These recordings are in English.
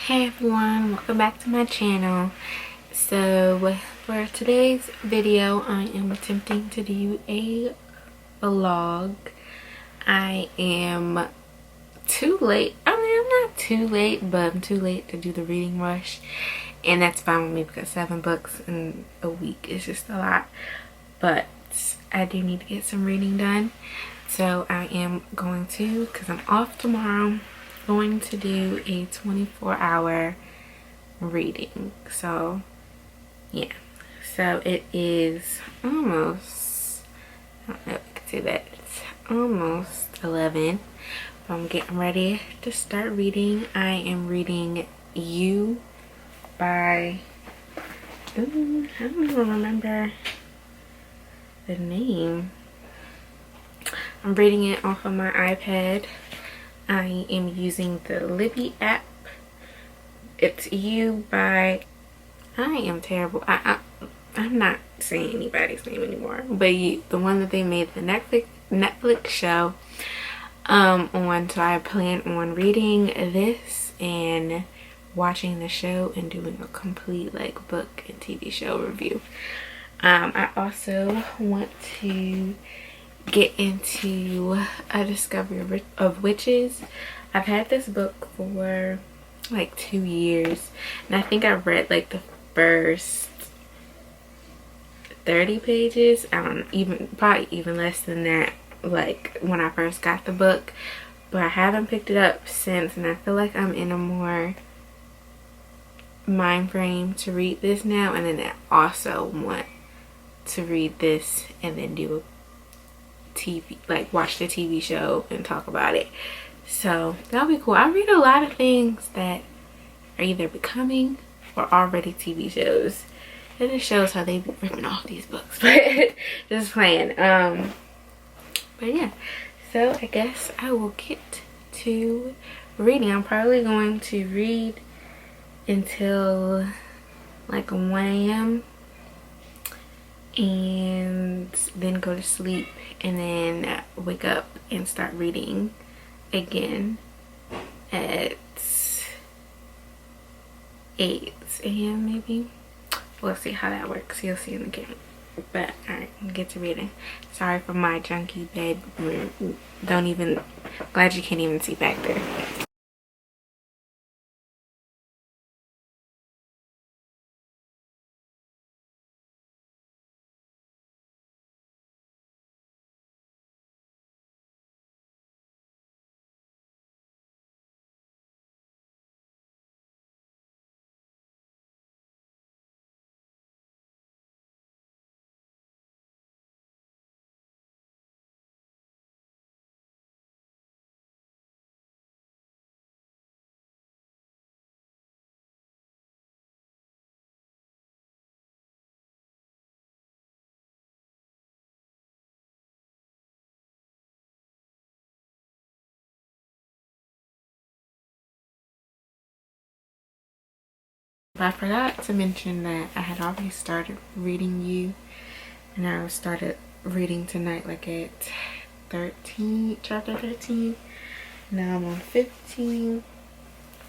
Hey everyone, welcome back to my channel. So for today's video, I am attempting to do a vlog. I am too late. I mean, I'm not too late, but I'm too late to do the reading rush, and that's fine with me because 7 books in a week is just a lot. But I do need to get some reading done, so I am going to, because I'm off tomorrow, going to do a 24-hour reading. So yeah, so it is almost, I don't know if I can say that, it's almost 11. I'm getting ready to start reading. I am reading You by, I don't even remember the name. I'm reading it off of my iPad. I am using the Libby app. It's You by, I am terrible. I'm not saying anybody's name anymore, but You, the one that they made the Netflix show on. So I plan on reading this and watching the show and doing a complete like book and TV show review. I also want to get into A Discovery of Witches. I've had this book for like 2 years, and I think I've read like the first 30 pages. I don't even, probably even less than that, like when I first got the book, but I haven't picked it up since, and I feel like I'm in a more mind frame to read this now, and then I also want to read this and then do a TV, like watch the TV show and talk about it. So that'll be cool. I read a lot of things that are either becoming or already TV shows. It just shows how they be ripping off these books, but just playing. But yeah, so I guess I will get to reading. I'm probably going to read until like 1 a.m. and then go to sleep, and then wake up and start reading again at 8 a.m. maybe. We'll see how that works. You'll see in the game. But alright, get to reading. Sorry for my junky bed. Don't even, glad you can't even see back there. But I forgot to mention that I had already started reading You, and I started reading tonight like at 13, chapter 13. Now I'm on 15.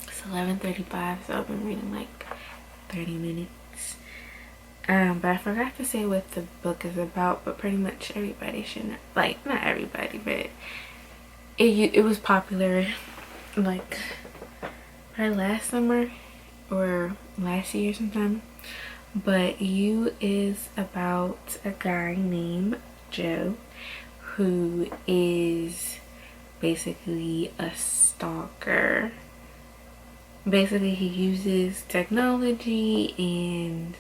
It's 11:35, so I've been reading like 30 minutes. But I forgot to say what the book is about, but pretty much everybody should know. Like, not everybody, but it was popular like probably last summer or last year sometime. But You is about a guy named Joe who is basically a stalker. Basically, he uses technology and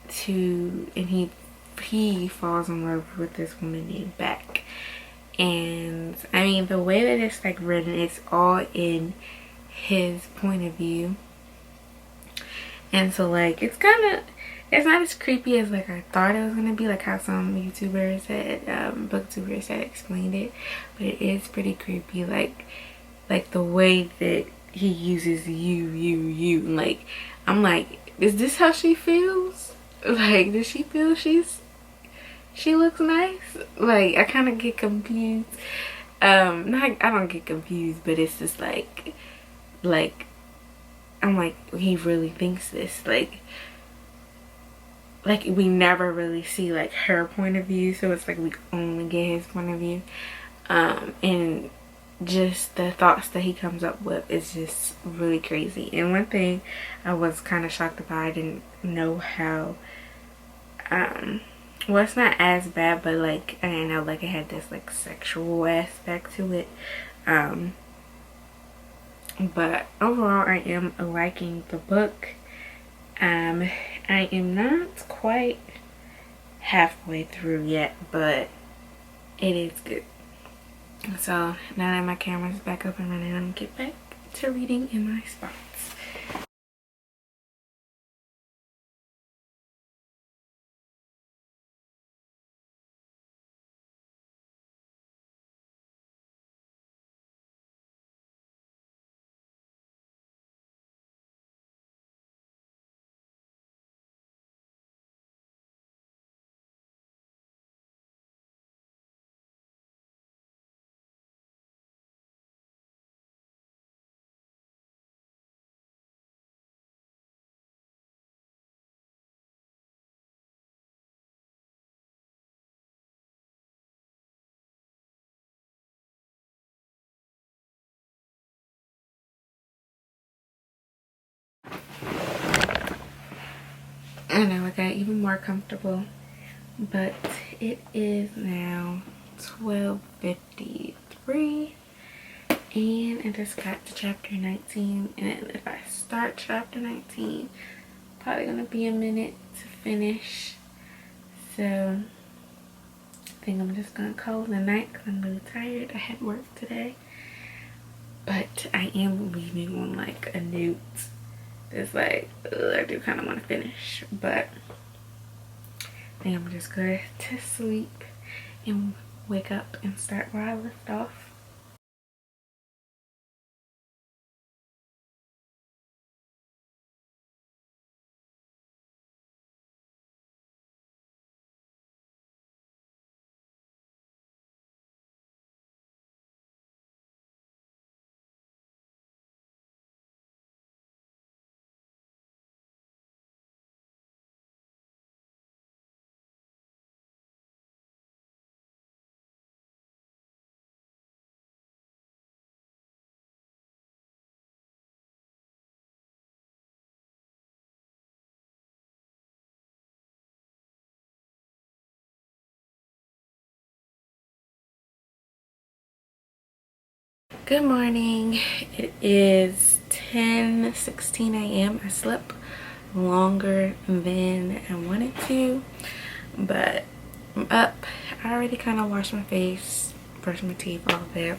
he falls in love with this woman named Beck. And I mean, the way that it's like written, it's all in his point of view, and so like it's not as creepy as like I thought it was gonna be, like how some YouTubers had booktubers had explained it, but it is pretty creepy, like the way that he uses you, like I'm like, is this how she feels? Like, does she feel she looks nice? Like, I kind of get confused. I don't get confused, but it's just like I'm like, he really thinks this. Like we never really see like her point of view, so it's like we only get his point of view. And just the thoughts that he comes up with is just really crazy. And one thing I was kind of shocked about, I didn't know how well, it's not as bad, but like I didn't know like it had this like sexual aspect to it. But overall I am liking the book. I am not quite halfway through yet, but it is good. So now that my camera's back up and running, I'm gonna get back to reading in my spots. I know I got even more comfortable, but it is now 12:53 and I just got to chapter 19, and if I start chapter 19, probably gonna be a minute to finish. So I think I'm just gonna call it a night because I'm really tired. I had work today, but I am leaving on like a note. It's like, ugh, I do kind of want to finish, but I think I'm just going to sleep and wake up and start where I left off. Good morning. It is 10:16 a.m. I slept longer than I wanted to, but I'm up. I already kind of washed my face, brushed my teeth, all that.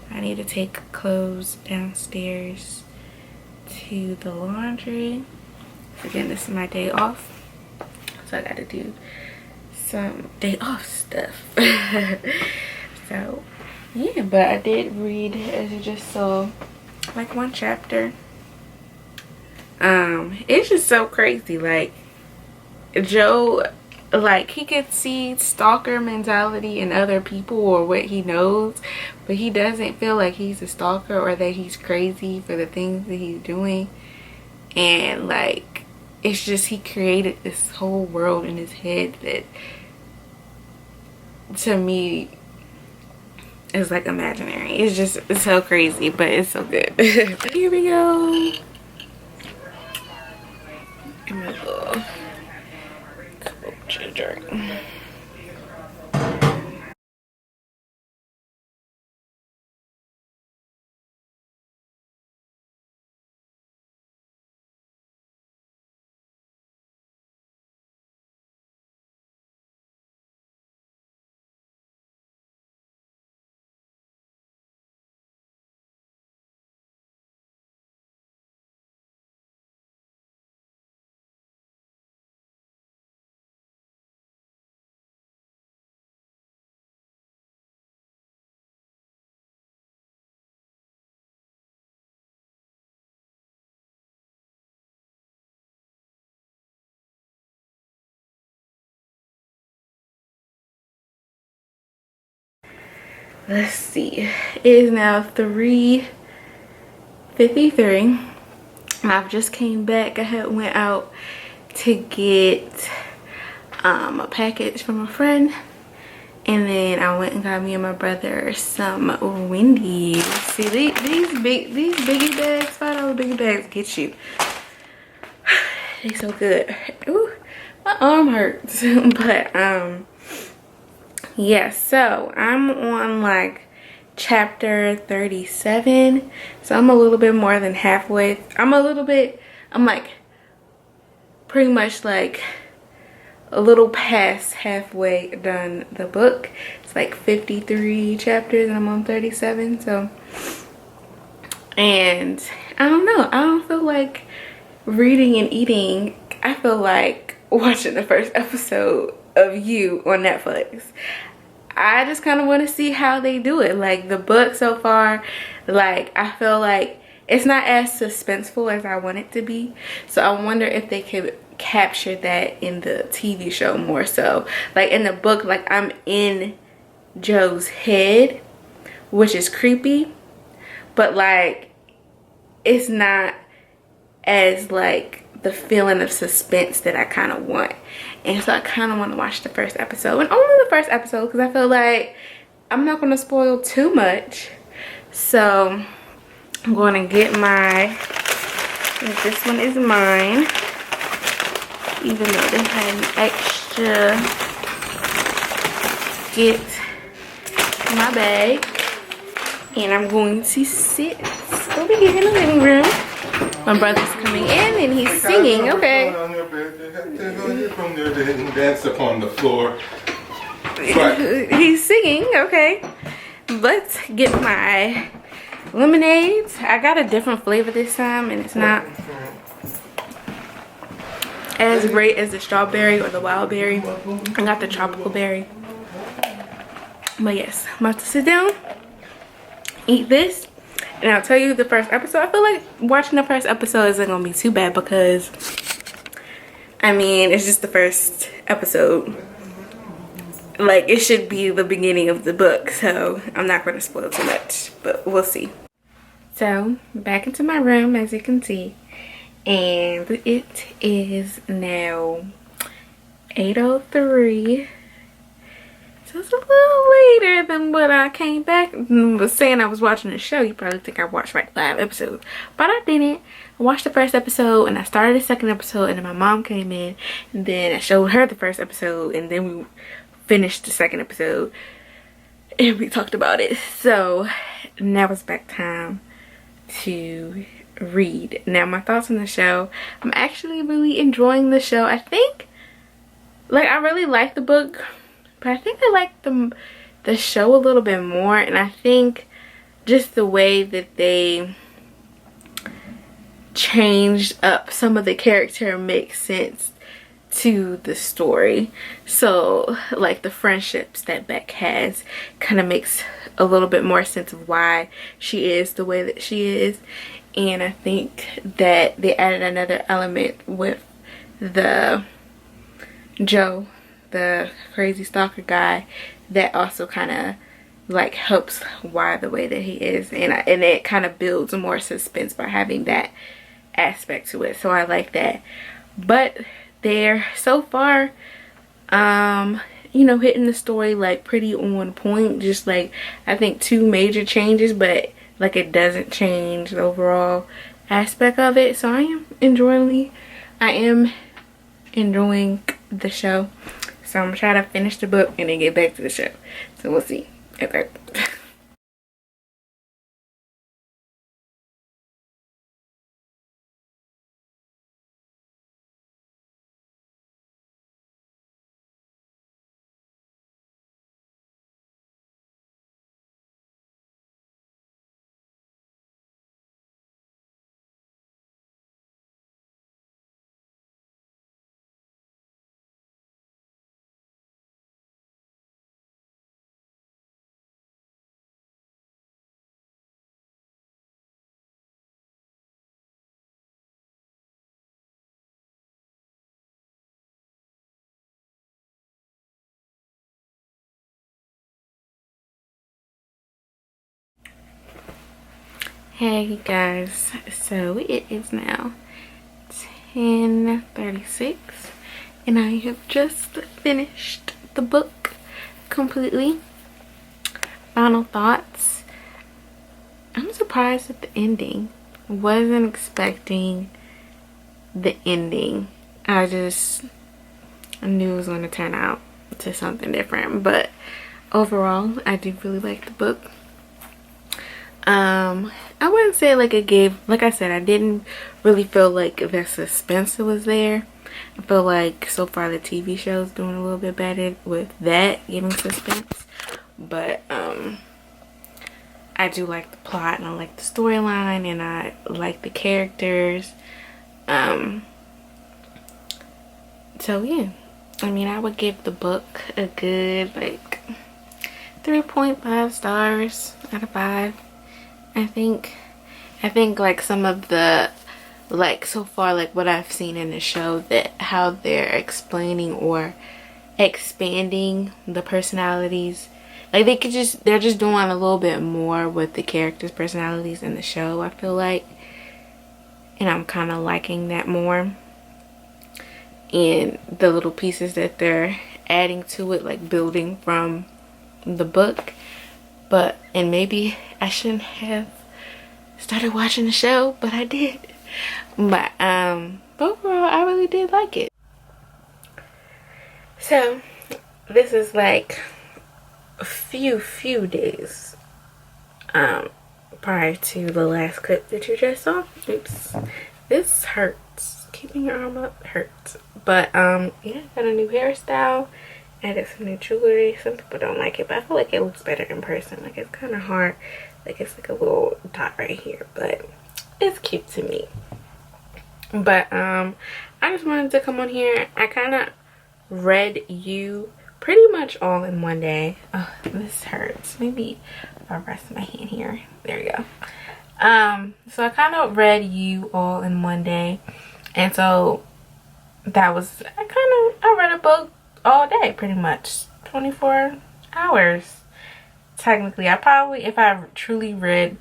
I need to take clothes downstairs to the laundry. Again, this is my day off, so I got to do some day off stuff. So yeah, but I did read, as you just saw, like one chapter. It's just so crazy. Like Joe, like he could see stalker mentality in other people or what he knows, but he doesn't feel like he's a stalker or that he's crazy for the things that he's doing. And like it's just, he created this whole world in his head that to me is like imaginary. It's just, it's so crazy, but it's so good. Here we go. Give me a little kombucha drink. Let's see. It is now 3:53. I've just came back. I had went out to get a package from a friend, and then I went and got me and my brother some Wendy's. See, these biggie bags, $5 biggie bags get you. They so good. Ooh, my arm hurts. But yeah, so I'm on like chapter 37, so I'm a little bit more than halfway. I'm like pretty much like a little past halfway done the book. It's like 53 chapters and I'm on 37. So, and I don't know, I don't feel like reading and eating. I feel like watching the first episode of You on Netflix. I just kind of want to see how they do it. Like the book so far, like I feel like it's not as suspenseful as I want it to be. So I wonder if they could capture that in the TV show more so. Like in the book, like I'm in Joe's head, which is creepy, but like it's not as like the feeling of suspense that I kind of want. And so I kind of want to watch the first episode, and only the first episode, because I feel like I'm not going to spoil too much. So I'm going to get this one is mine, even though they had an extra, get my bag, and I'm going to sit over here in the living room. My brother's coming in and he's singing. Okay. Dance upon the floor. He's singing. Okay. Let's get my lemonades. I got a different flavor this time, and it's not as great as the strawberry or the wild berry. I got the tropical berry. But yes, I'm about to sit down, eat this. And I'll tell you the first episode. I feel like watching the first episode isn't gonna be too bad, because I mean it's just the first episode. Like it should be the beginning of the book, so I'm not gonna spoil too much, but we'll see. So back into my room, as you can see, and it is now 8:03. So it's a little later than what I came back and was saying I was watching the show. You probably think I watched like 5 episodes, but I didn't. I watched the first episode and I started the second episode, and then my mom came in and then I showed her the first episode, and then we finished the second episode and we talked about it. So now it's back time to read. Now my thoughts on the show. I'm actually really enjoying the show. I think like I really like the book, but I think I like the show a little bit more. And I think just the way that they changed up some of the character makes sense to the story. So like the friendships that Beck has kind of makes a little bit more sense of why she is the way that she is. And I think that they added another element with the Joe, the crazy stalker guy, that also kind of like helps why the way that he is, and it kind of builds more suspense by having that aspect to it. So I like that. But they're so far you know, hitting the story like pretty on point. Just like I think 2 major changes, but like it doesn't change the overall aspect of it. So I am enjoying the show. So I'm gonna try to finish the book and then get back to the show. So we'll see. Okay. Hey guys, so it is now 10:36 and I have just finished the book completely. Final thoughts. I'm surprised at the ending. Wasn't expecting the ending. I knew it was going to turn out to something different, but overall I do really like the book. I wouldn't say like it gave, like I said, I didn't really feel like the suspense was there. I feel like so far the TV show is doing a little bit better with that, giving suspense. But I do like the plot and I like the storyline and I like the characters. So yeah, I mean, I would give the book a good like 3.5 stars out of 5. I think like some of the, like so far, like what I've seen in the show, that how they're explaining or expanding the personalities, like they're just doing a little bit more with the characters' personalities in the show, I feel like, and I'm kind of liking that more, and the little pieces that they're adding to it, like building from the book. But, and maybe I shouldn't have started watching the show, but I did. But overall I really did like it. So this is like a few days prior to the last clip that you just saw. Oops, this hurts. Keeping your arm up hurts. But yeah, got a new hairstyle, added some new jewelry. Some people don't like it, but I feel like it looks better in person. Like, it's kind of hard, like it's like a little dot right here, but it's cute to me. But I just wanted to come on here. I kind of read you pretty much all in one day. Oh, this hurts. Maybe if I rest my hand here. There we go. So I kind of read you all in one day, and so that was, I read a book all day, pretty much 24 hours technically. I probably, if I truly read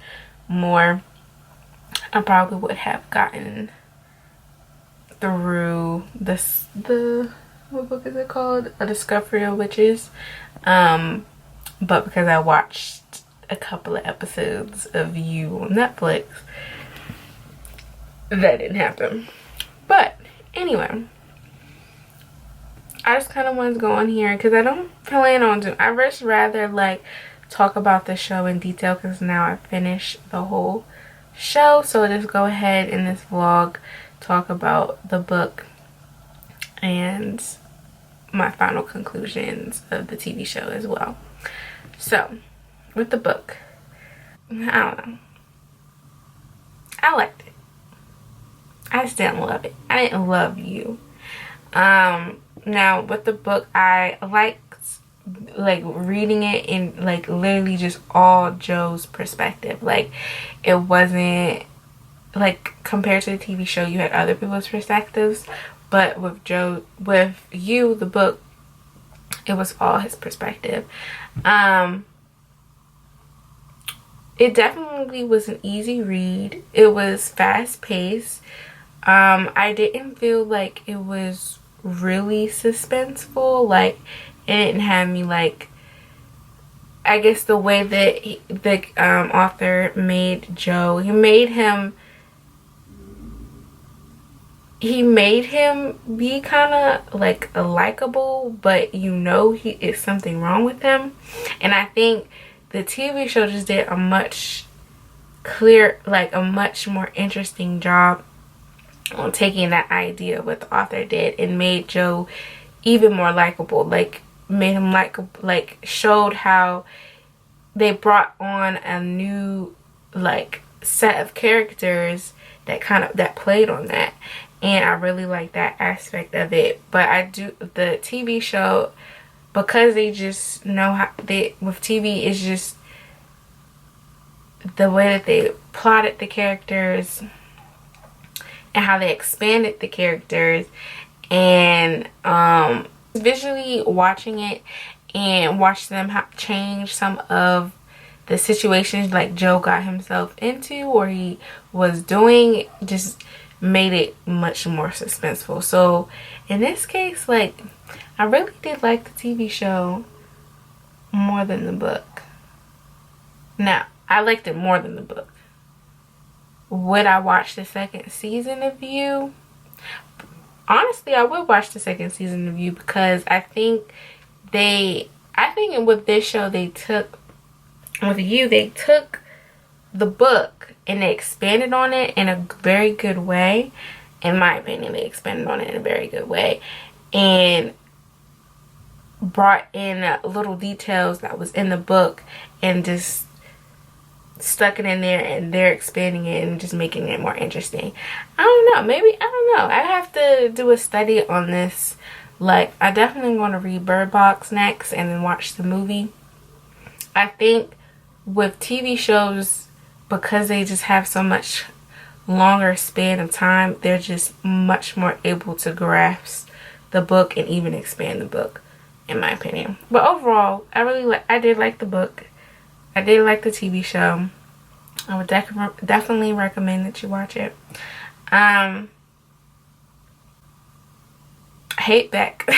more, I probably would have gotten through the what book is it called, A Discovery of Witches, but because I watched a couple of episodes of You on Netflix, that didn't happen. But anyway, I just kind of wanted to go on here because I don't plan on doing, I just rather like talk about the show in detail, because now I finished the whole show. So just go ahead in this vlog, talk about the book and my final conclusions of the TV show as well. So with the book, I don't know, I liked it. I just didn't love it. I didn't love You. Now with the book, I liked like reading it in like literally just all Joe's perspective. Like, it wasn't like, compared to the TV show, you had other people's perspectives, but with You, the book, it was all his perspective. It definitely was an easy read. It was fast paced. I didn't feel like it was really suspenseful. Like, it didn't have me like, I guess the way that the author made Joe, he made him be kind of like a likable, but you know he is something wrong with him. And I think the TV show just did a much more interesting job on taking that idea of what the author did and made Joe even more likable. Like, made him like showed how they brought on a new like set of characters that played on that, and I really like that aspect of it. But I do the TV show, because they just know how with TV is just the way that they plotted the characters and how they expanded the characters, and visually watching it and watch them change some of the situations like Joe got himself into or he was doing just made it much more suspenseful. So in this case, like, I really did like the TV show more than the book. Now, I liked it more than the book. Would I watch the second season of You? Honestly, I would watch the second season of You because I think with this show they took the book and they expanded on it in a very good way. In my opinion, they expanded on it in a very good way and brought in little details that was in the book and just stuck it in there, and they're expanding it and just making it more interesting. I don't know, maybe, I don't know, I have to do a study on this. Like, I definitely want to read Bird Box next and then watch the movie. I think with TV shows, because they just have so much longer span of time, they're just much more able to grasp the book and even expand the book, in my opinion. But overall, I did like the book. I did like the TV show. I would definitely recommend that you watch it. Hate Beck.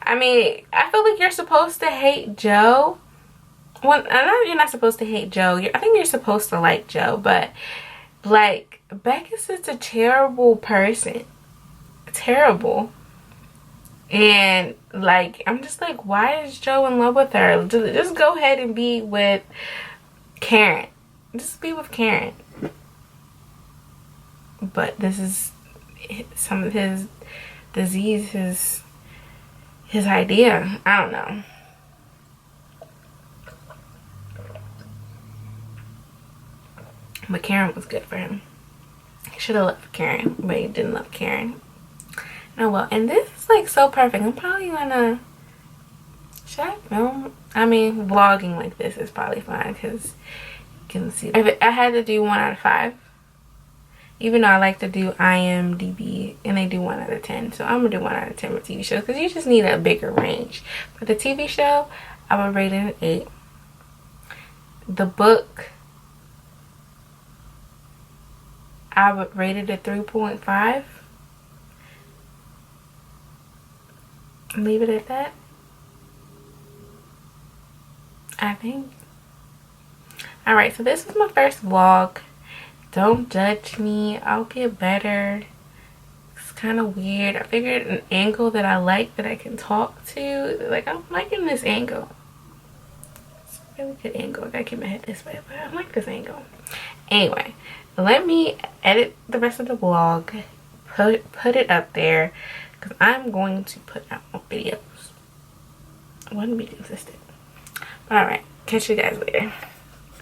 I mean, I feel like you're supposed to hate Joe. Well, I know you're not supposed to hate Joe. I think you're supposed to like Joe, but like, Beck is such a terrible person. Terrible. And like, I'm just like, why is Joe in love with her? Just go ahead and be with Karen. Just be with Karen. But this is some of his disease, his idea. I don't know. But Karen was good for him. He should have loved Karen, but he didn't love Karen. Oh well, and this is like so perfect. I'm probably gonna, should I film? I mean, vlogging like this is probably fine because you can see. If I had to do 1 out of 5, even though I like to do IMDb and they do 1 out of 10, so I'm gonna do 1 out of 10 for TV shows because you just need a bigger range. For the TV show, I would rate it an 8. The book, I would rate it a 3.5. Leave it at that, I think. Alright, so this was my first vlog. Don't judge me. I'll get better. It's kind of weird. I figured an angle that I like that I can talk to. Like, I'm liking this angle. It's a really good angle. I gotta keep my head this way, but I like this angle. Anyway, let me edit the rest of the vlog. Put it up there. Because I'm going to put out more videos. I want to be consistent. Alright, catch you guys later.